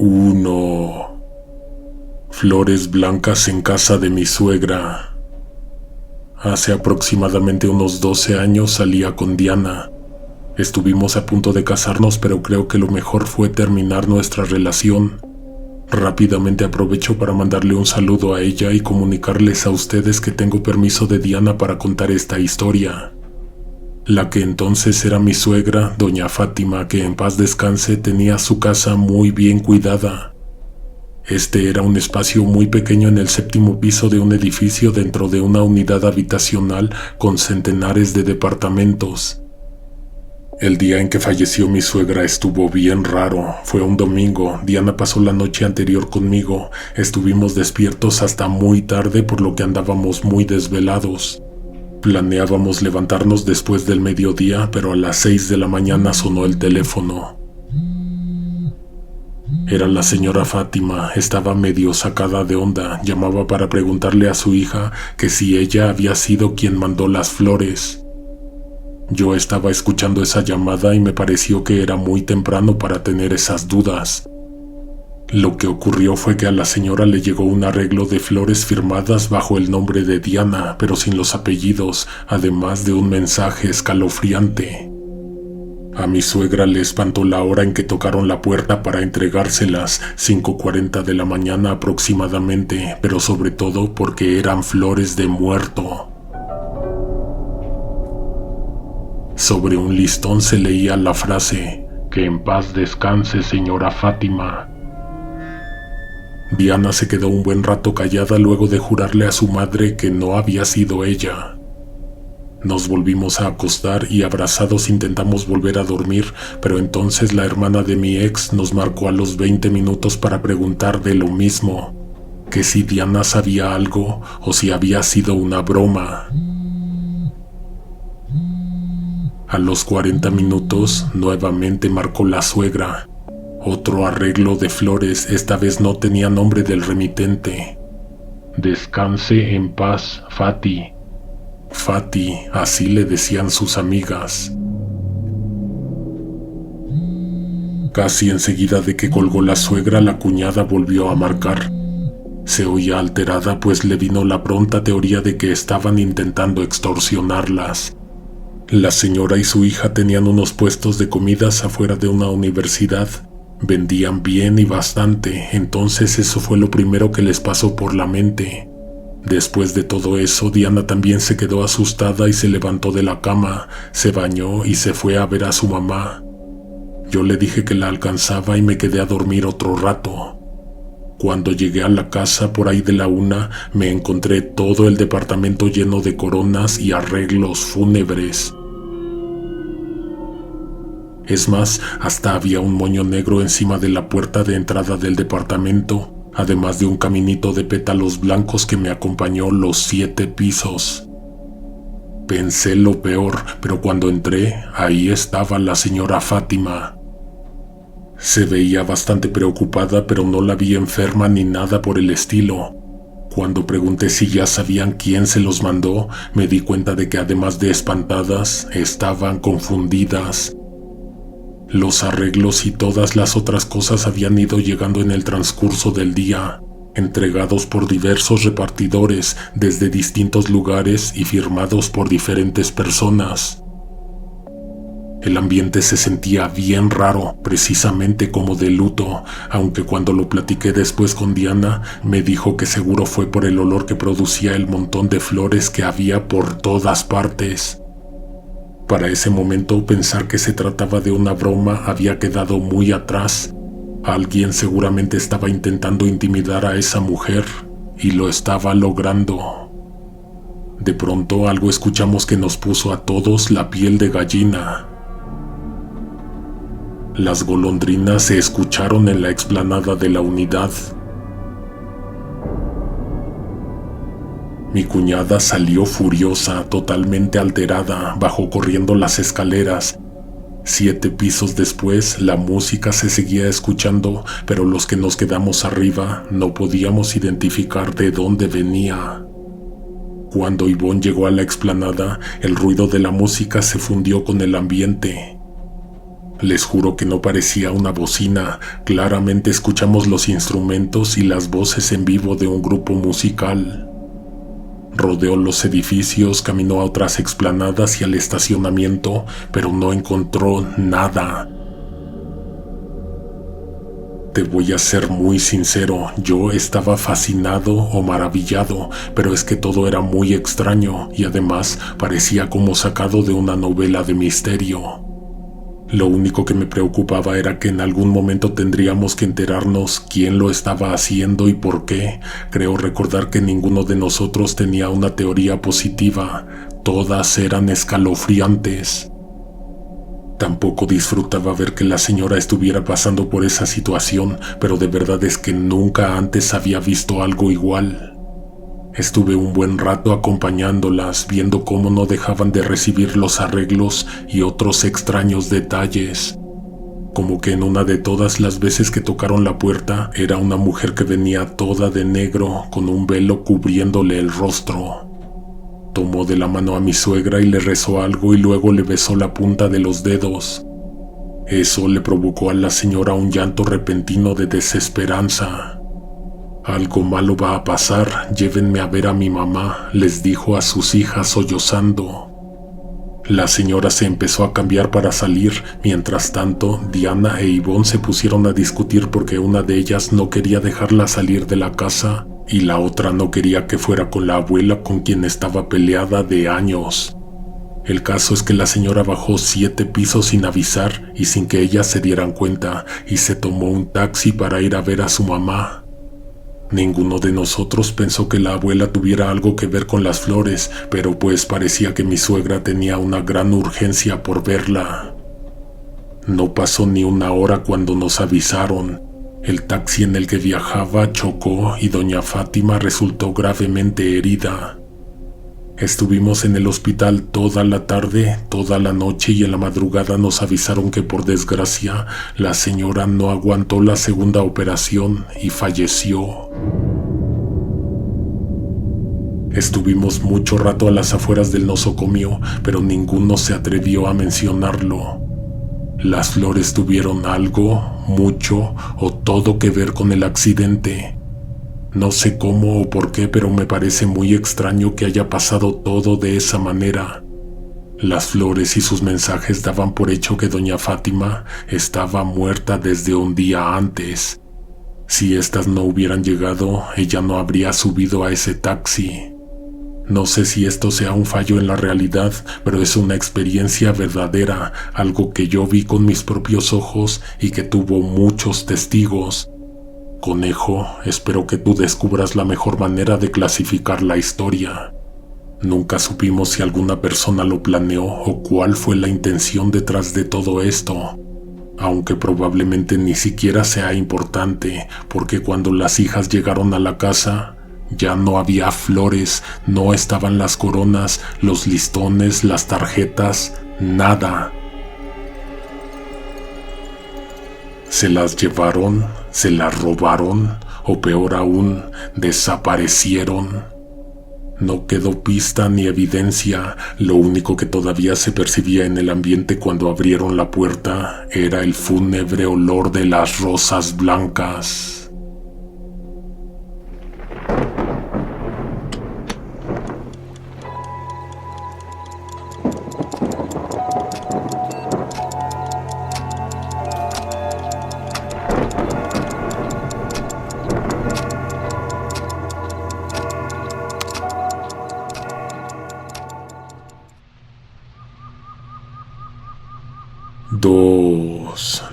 1. Flores blancas en casa de mi suegra. Hace aproximadamente unos 12 años salía con Diana. Estuvimos a punto de casarnos, pero creo que lo mejor fue terminar nuestra relación. Rápidamente aprovecho para mandarle un saludo a ella y comunicarles a ustedes que tengo permiso de Diana para contar esta historia. La que entonces era mi suegra, doña Fátima, que en paz descanse, tenía su casa muy bien cuidada. Este era un espacio muy pequeño en el 7º piso de un edificio dentro de una unidad habitacional con centenares de departamentos. El día en que falleció mi suegra estuvo bien raro. Fue un domingo. Diana pasó la noche anterior conmigo. Estuvimos despiertos hasta muy tarde, por lo que andábamos muy desvelados. Planeábamos levantarnos después del mediodía, pero a las 6 de la mañana sonó el teléfono. Era la señora Fátima. Estaba medio sacada de onda. Llamaba para preguntarle a su hija que si ella había sido quien mandó las flores. Yo estaba escuchando esa llamada y me pareció que era muy temprano para tener esas dudas. Lo que ocurrió fue que a la señora le llegó un arreglo de flores firmadas bajo el nombre de Diana, pero sin los apellidos, además de un mensaje escalofriante. A mi suegra le espantó la hora en que tocaron la puerta para entregárselas, 5:40 de la mañana aproximadamente, pero sobre todo porque eran flores de muerto. Sobre un listón se leía la frase: "Que en paz descanse, señora Fátima". Diana se quedó un buen rato callada luego de jurarle a su madre que no había sido ella. Nos volvimos a acostar y abrazados intentamos volver a dormir, pero entonces la hermana de mi ex nos marcó a los 20 minutos para preguntar de lo mismo, que si Diana sabía algo o si había sido una broma. A los 40 minutos nuevamente marcó la suegra. Otro arreglo de flores, esta vez no tenía nombre del remitente. "Descanse en paz, Fati". Fati, así le decían sus amigas. Casi enseguida de que colgó la suegra, la cuñada volvió a marcar. Se oía alterada, pues le vino la pronta teoría de que estaban intentando extorsionarlas. La señora y su hija tenían unos puestos de comidas afuera de una universidad. Vendían bien y bastante, entonces eso fue lo primero que les pasó por la mente. Después de todo eso, Diana también se quedó asustada y se levantó de la cama, se bañó y se fue a ver a su mamá. Yo le dije que la alcanzaba y me quedé a dormir otro rato. Cuando llegué a la casa por ahí de la 1, me encontré todo el departamento lleno de coronas y arreglos fúnebres. Es más, hasta había un moño negro encima de la puerta de entrada del departamento, además de un caminito de pétalos blancos que me acompañó los 7 pisos. Pensé lo peor, pero cuando entré, ahí estaba la señora Fátima. Se veía bastante preocupada, pero no la vi enferma ni nada por el estilo. Cuando pregunté si ya sabían quién se los mandó, me di cuenta de que además de espantadas, estaban confundidas. Los arreglos y todas las otras cosas habían ido llegando en el transcurso del día, entregados por diversos repartidores desde distintos lugares y firmados por diferentes personas. El ambiente se sentía bien raro, precisamente como de luto, aunque cuando lo platiqué después con Diana, me dijo que seguro fue por el olor que producía el montón de flores que había por todas partes. Para ese momento, pensar que se trataba de una broma había quedado muy atrás. Alguien seguramente estaba intentando intimidar a esa mujer, y lo estaba logrando. De pronto algo escuchamos que nos puso a todos la piel de gallina. Las golondrinas se escucharon en la explanada de la unidad. Mi cuñada salió furiosa, totalmente alterada, bajó corriendo las escaleras. 7 pisos después, la música se seguía escuchando, pero los que nos quedamos arriba no podíamos identificar de dónde venía. Cuando Ivonne llegó a la explanada, el ruido de la música se fundió con el ambiente. Les juro que no parecía una bocina, claramente escuchamos los instrumentos y las voces en vivo de un grupo musical. Rodeó los edificios, caminó a otras explanadas y al estacionamiento, pero no encontró nada. Te voy a ser muy sincero, yo estaba fascinado o maravillado, pero es que todo era muy extraño y además parecía como sacado de una novela de misterio. Lo único que me preocupaba era que en algún momento tendríamos que enterarnos quién lo estaba haciendo y por qué. Creo recordar que ninguno de nosotros tenía una teoría positiva, todas eran escalofriantes. Tampoco disfrutaba ver que la señora estuviera pasando por esa situación, pero de verdad es que nunca antes había visto algo igual. Estuve un buen rato acompañándolas, viendo cómo no dejaban de recibir los arreglos y otros extraños detalles. Como que en una de todas las veces que tocaron la puerta, era una mujer que venía toda de negro, con un velo cubriéndole el rostro. Tomó de la mano a mi suegra y le rezó algo y luego le besó la punta de los dedos. Eso le provocó a la señora un llanto repentino de desesperanza. «Algo malo va a pasar, llévenme a ver a mi mamá», les dijo a sus hijas sollozando. La señora se empezó a cambiar para salir, mientras tanto Diana e Ivonne se pusieron a discutir porque una de ellas no quería dejarla salir de la casa y la otra no quería que fuera con la abuela con quien estaba peleada de años. El caso es que la señora bajó 7 pisos sin avisar y sin que ellas se dieran cuenta y se tomó un taxi para ir a ver a su mamá. Ninguno de nosotros pensó que la abuela tuviera algo que ver con las flores, pero pues parecía que mi suegra tenía una gran urgencia por verla. No pasó ni una hora cuando nos avisaron. El taxi en el que viajaba chocó y doña Fátima resultó gravemente herida. Estuvimos en el hospital toda la tarde, toda la noche y en la madrugada nos avisaron que por desgracia la señora no aguantó la segunda operación y falleció. Estuvimos mucho rato a las afueras del nosocomio, pero ninguno se atrevió a mencionarlo. Las flores tuvieron algo, mucho o todo que ver con el accidente. No sé cómo o por qué, pero me parece muy extraño que haya pasado todo de esa manera. Las flores y sus mensajes daban por hecho que doña Fátima estaba muerta desde un día antes. Si estas no hubieran llegado, ella no habría subido a ese taxi. No sé si esto sea un fallo en la realidad, pero es una experiencia verdadera, algo que yo vi con mis propios ojos y que tuvo muchos testigos. Conejo, espero que tú descubras la mejor manera de clasificar la historia. Nunca supimos si alguna persona lo planeó o cuál fue la intención detrás de todo esto, aunque probablemente ni siquiera sea importante, porque cuando las hijas llegaron a la casa, ya no había flores, no estaban las coronas, los listones, las tarjetas, nada. ¿Se las llevaron? ¿Se las robaron? O peor aún, desaparecieron. No quedó pista ni evidencia. Lo único que todavía se percibía en el ambiente cuando abrieron la puerta era el fúnebre olor de las rosas blancas.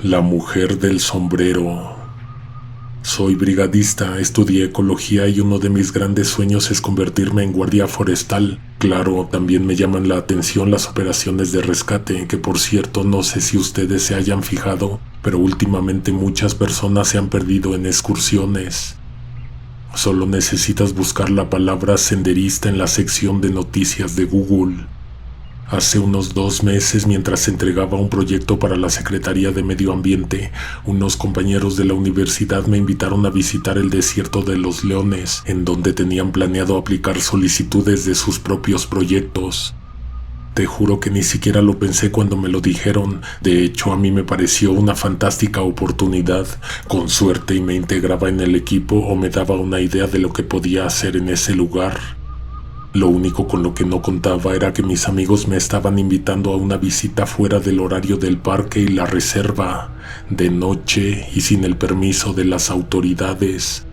La mujer del sombrero. Soy brigadista, estudié ecología y uno de mis grandes sueños es convertirme en guardia forestal. Claro, también me llaman la atención las operaciones de rescate, que por cierto no sé si ustedes se hayan fijado, pero últimamente muchas personas se han perdido en excursiones. Solo necesitas buscar la palabra senderista en la sección de noticias de Google. Hace unos 2 meses, mientras entregaba un proyecto para la Secretaría de Medio Ambiente, unos compañeros de la universidad me invitaron a visitar el desierto de los Leones, en donde tenían planeado aplicar solicitudes de sus propios proyectos. Te juro que ni siquiera lo pensé cuando me lo dijeron. De hecho, a mí me pareció una fantástica oportunidad. Con suerte y me integraba en el equipo o me daba una idea de lo que podía hacer en ese lugar. Lo único con lo que no contaba era que mis amigos me estaban invitando a una visita fuera del horario del parque y la reserva, de noche y sin el permiso de las autoridades.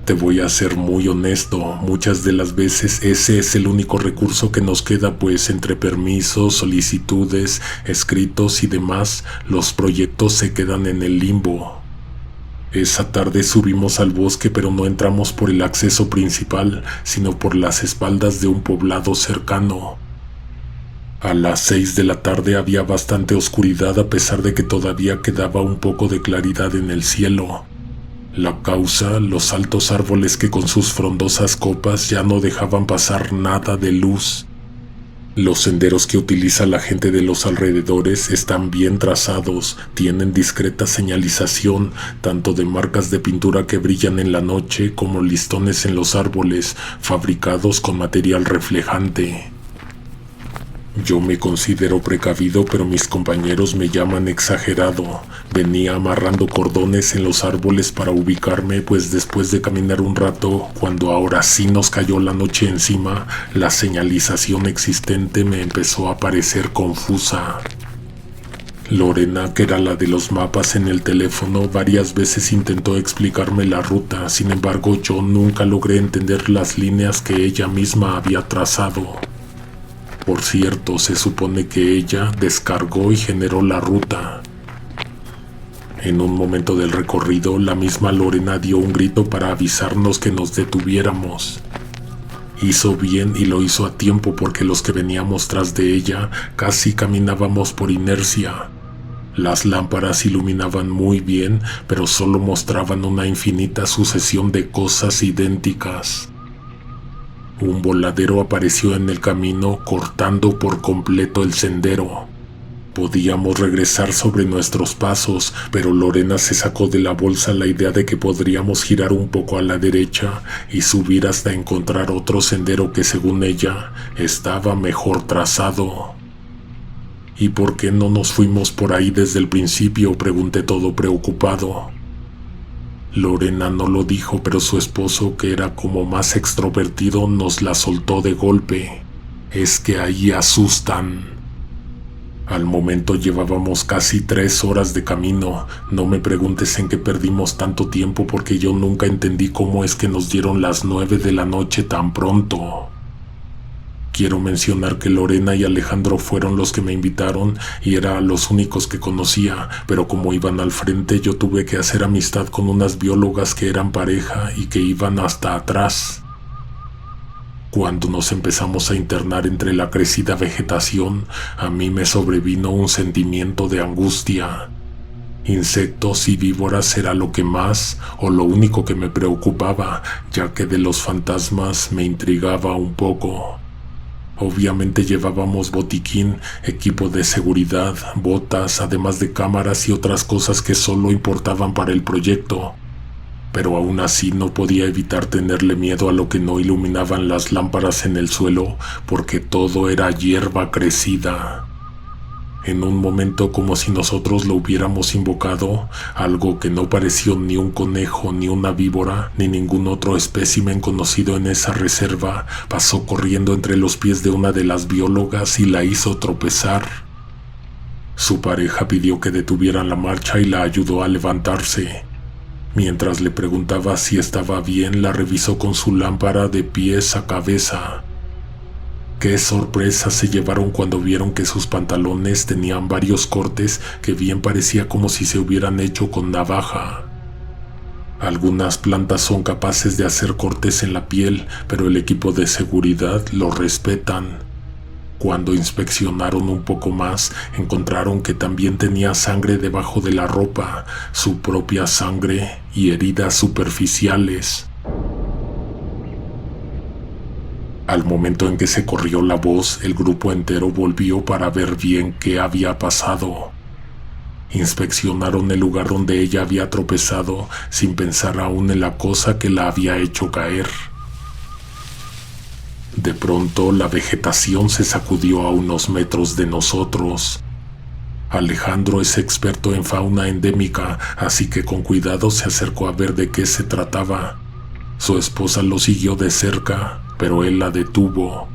Te voy a ser muy honesto, muchas de las veces ese es el único recurso que nos queda, pues entre permisos, solicitudes, escritos y demás, los proyectos se quedan en el limbo. Esa tarde subimos al bosque, pero no entramos por el acceso principal, sino por las espaldas de un poblado cercano. A las 6 de la tarde había bastante oscuridad a pesar de que todavía quedaba un poco de claridad en el cielo. La causa, los altos árboles que con sus frondosas copas ya no dejaban pasar nada de luz. Los senderos que utiliza la gente de los alrededores están bien trazados, tienen discreta señalización, tanto de marcas de pintura que brillan en la noche como listones en los árboles, fabricados con material reflejante. Yo me considero precavido, pero mis compañeros me llaman exagerado. Venía amarrando cordones en los árboles para ubicarme, pues después de caminar un rato, cuando ahora sí nos cayó la noche encima, la señalización existente me empezó a parecer confusa. Lorena, que era la de los mapas en el teléfono, varias veces intentó explicarme la ruta, sin embargo yo nunca logré entender las líneas que ella misma había trazado. Por cierto, se supone que ella descargó y generó la ruta. En un momento del recorrido, la misma Lorena dio un grito para avisarnos que nos detuviéramos. Hizo bien y lo hizo a tiempo porque los que veníamos tras de ella casi caminábamos por inercia. Las lámparas iluminaban muy bien, pero solo mostraban una infinita sucesión de cosas idénticas. Un voladero apareció en el camino, cortando por completo el sendero. Podíamos regresar sobre nuestros pasos, pero Lorena se sacó de la bolsa la idea de que podríamos girar un poco a la derecha y subir hasta encontrar otro sendero que, según ella, estaba mejor trazado. ¿Y por qué no nos fuimos por ahí desde el principio?, pregunté todo preocupado. Lorena no lo dijo, pero su esposo, que era como más extrovertido, nos la soltó de golpe. Es que ahí asustan. Al momento llevábamos casi 3 horas de camino. No me preguntes en qué perdimos tanto tiempo porque yo nunca entendí cómo es que nos dieron las 9 de la noche tan pronto. Quiero mencionar que Lorena y Alejandro fueron los que me invitaron y eran los únicos que conocía, pero como iban al frente yo tuve que hacer amistad con unas biólogas que eran pareja y que iban hasta atrás. Cuando nos empezamos a internar entre la crecida vegetación, a mí me sobrevino un sentimiento de angustia. Insectos y víboras era lo que más o lo único que me preocupaba, ya que de los fantasmas me intrigaba un poco. Obviamente llevábamos botiquín, equipo de seguridad, botas, además de cámaras y otras cosas que solo importaban para el proyecto. Pero aún así no podía evitar tenerle miedo a lo que no iluminaban las lámparas en el suelo, porque todo era hierba crecida. En un momento, como si nosotros lo hubiéramos invocado, algo que no pareció ni un conejo, ni una víbora, ni ningún otro espécimen conocido en esa reserva, pasó corriendo entre los pies de una de las biólogas y la hizo tropezar. Su pareja pidió que detuvieran la marcha y la ayudó a levantarse. Mientras le preguntaba si estaba bien, la revisó con su lámpara de pies a cabeza. Qué sorpresa se llevaron cuando vieron que sus pantalones tenían varios cortes que bien parecía como si se hubieran hecho con navaja. Algunas plantas son capaces de hacer cortes en la piel, pero el equipo de seguridad lo respetan. Cuando inspeccionaron un poco más, encontraron que también tenía sangre debajo de la ropa, su propia sangre y heridas superficiales. Al momento en que se corrió la voz, el grupo entero volvió para ver bien qué había pasado. Inspeccionaron el lugar donde ella había tropezado, sin pensar aún en la cosa que la había hecho caer. De pronto la vegetación se sacudió a unos metros de nosotros. Alejandro es experto en fauna endémica, así que con cuidado se acercó a ver de qué se trataba. Su esposa lo siguió de cerca, pero él la detuvo.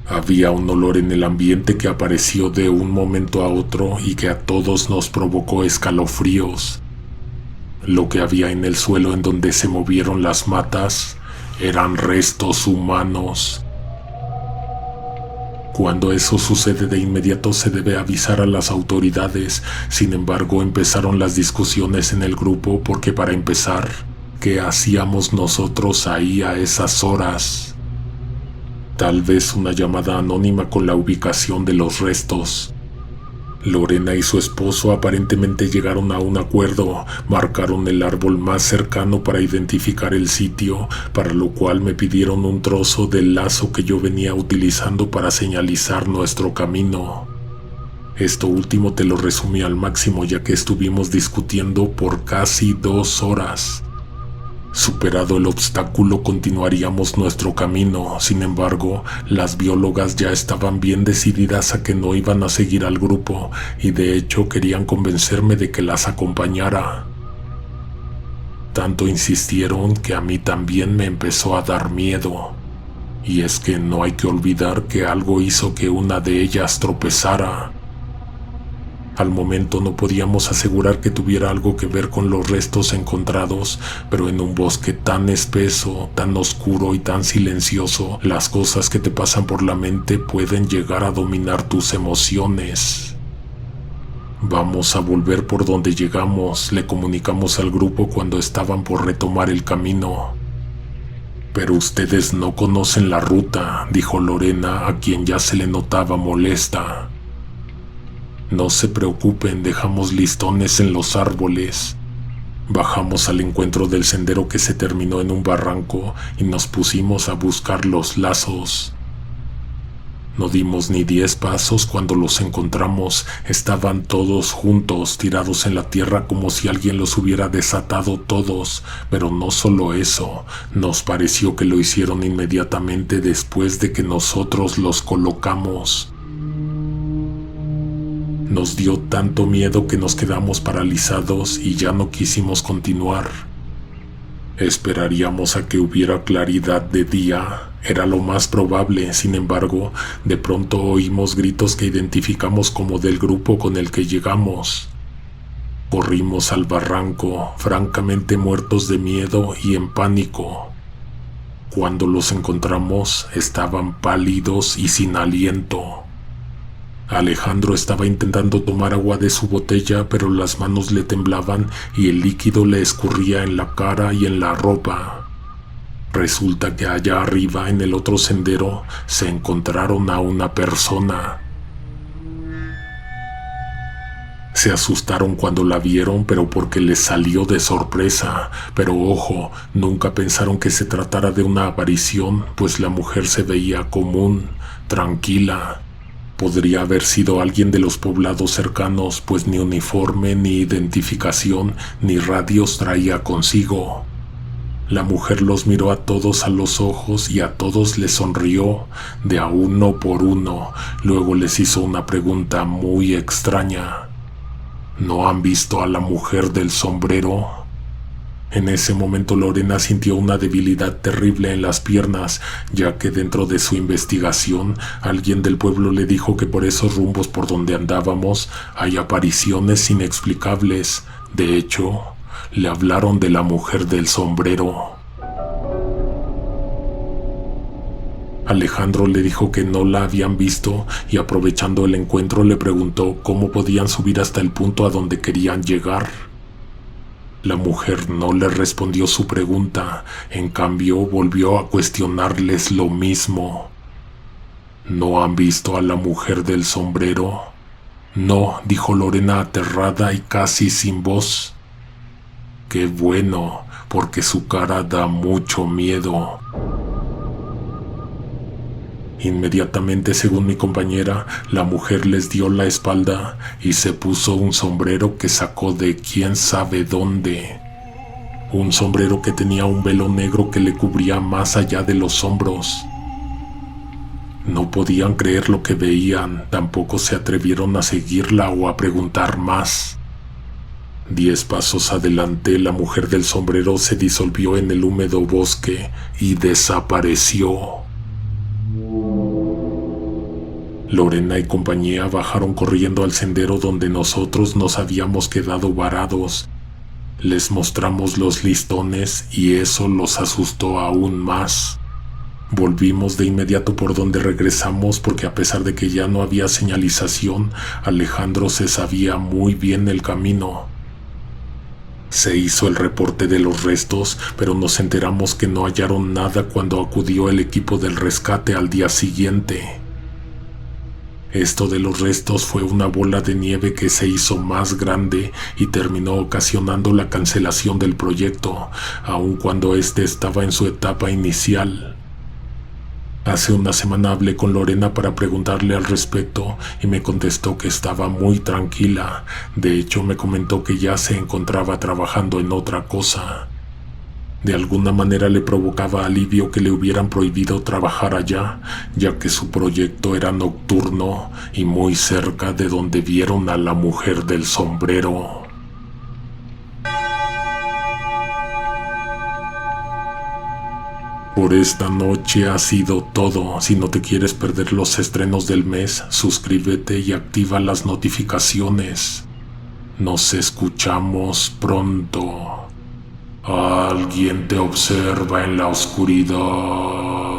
Había un olor en el ambiente que apareció de un momento a otro y que a todos nos provocó escalofríos. Lo que había en el suelo en donde se movieron las matas eran restos humanos. Cuando eso sucede, de inmediato se debe avisar a las autoridades. Sin embargo, empezaron las discusiones en el grupo porque, para empezar, ¿qué hacíamos nosotros ahí a esas horas? Tal vez una llamada anónima con la ubicación de los restos. Lorena y su esposo aparentemente llegaron a un acuerdo, marcaron el árbol más cercano para identificar el sitio, para lo cual me pidieron un trozo del lazo que yo venía utilizando para señalizar nuestro camino. Esto último te lo resumí al máximo, ya que estuvimos discutiendo por casi 2 horas. Superado el obstáculo, continuaríamos nuestro camino. Sin embargo, las biólogas ya estaban bien decididas a que no iban a seguir al grupo, y de hecho querían convencerme de que las acompañara. Tanto insistieron que a mí también me empezó a dar miedo. Y es que no hay que olvidar que algo hizo que una de ellas tropezara. Al momento no podíamos asegurar que tuviera algo que ver con los restos encontrados, pero en un bosque tan espeso, tan oscuro y tan silencioso, las cosas que te pasan por la mente pueden llegar a dominar tus emociones. Vamos a volver por donde llegamos, le comunicamos al grupo cuando estaban por retomar el camino. Pero ustedes no conocen la ruta, dijo Lorena, a quien ya se le notaba molesta. No se preocupen, dejamos listones en los árboles. Bajamos al encuentro del sendero que se terminó en un barranco y nos pusimos a buscar los lazos. No dimos ni 10 pasos cuando los encontramos. Estaban todos juntos, tirados en la tierra como si alguien los hubiera desatado todos. Pero no solo eso, nos pareció que lo hicieron inmediatamente después de que nosotros los colocamos. Nos dio tanto miedo que nos quedamos paralizados y ya no quisimos continuar. Esperaríamos a que hubiera claridad de día, era lo más probable. Sin embargo, de pronto oímos gritos que identificamos como del grupo con el que llegamos. Corrimos al barranco, francamente muertos de miedo y en pánico. Cuando los encontramos, estaban pálidos y sin aliento. Alejandro estaba intentando tomar agua de su botella, pero las manos le temblaban y el líquido le escurría en la cara y en la ropa. Resulta que allá arriba, en el otro sendero, se encontraron a una persona. Se asustaron cuando la vieron, pero porque les salió de sorpresa. Pero ojo, nunca pensaron que se tratara de una aparición, pues la mujer se veía común, tranquila. Podría haber sido alguien de los poblados cercanos, pues ni uniforme, ni identificación, ni radios traía consigo. La mujer los miró a todos a los ojos y a todos les sonrió, de a uno por uno. Luego les hizo una pregunta muy extraña. ¿No han visto a la mujer del sombrero? En ese momento Lorena sintió una debilidad terrible en las piernas, ya que dentro de su investigación alguien del pueblo le dijo que por esos rumbos por donde andábamos hay apariciones inexplicables. De hecho, le hablaron de la mujer del sombrero. Alejandro le dijo que no la habían visto y, aprovechando el encuentro, le preguntó cómo podían subir hasta el punto a donde querían llegar. La mujer no le respondió su pregunta, en cambio volvió a cuestionarles lo mismo. ¿No han visto a la mujer del sombrero? No, dijo Lorena aterrada y casi sin voz. Qué bueno, porque su cara da mucho miedo. Inmediatamente, según mi compañera, la mujer les dio la espalda y se puso un sombrero que sacó de quién sabe dónde. Un sombrero que tenía un velo negro que le cubría más allá de los hombros. No podían creer lo que veían, tampoco se atrevieron a seguirla o a preguntar más. 10 pasos adelante, la mujer del sombrero se disolvió en el húmedo bosque y desapareció. Lorena y compañía bajaron corriendo al sendero donde nosotros nos habíamos quedado varados. Les mostramos los listones y eso los asustó aún más. Volvimos de inmediato por donde regresamos porque a pesar de que ya no había señalización, Alejandro se sabía muy bien el camino. Se hizo el reporte de los restos, pero nos enteramos que no hallaron nada cuando acudió el equipo del rescate al día siguiente. Esto de los restos fue una bola de nieve que se hizo más grande y terminó ocasionando la cancelación del proyecto, aun cuando este estaba en su etapa inicial. Hace una semana hablé con Lorena para preguntarle al respecto y me contestó que estaba muy tranquila. De hecho, me comentó que ya se encontraba trabajando en otra cosa. De alguna manera le provocaba alivio que le hubieran prohibido trabajar allá, ya que su proyecto era nocturno y muy cerca de donde vieron a la mujer del sombrero. Por esta noche ha sido todo. Si no te quieres perder los estrenos del mes, suscríbete y activa las notificaciones. Nos escuchamos pronto. Alguien te observa en la oscuridad.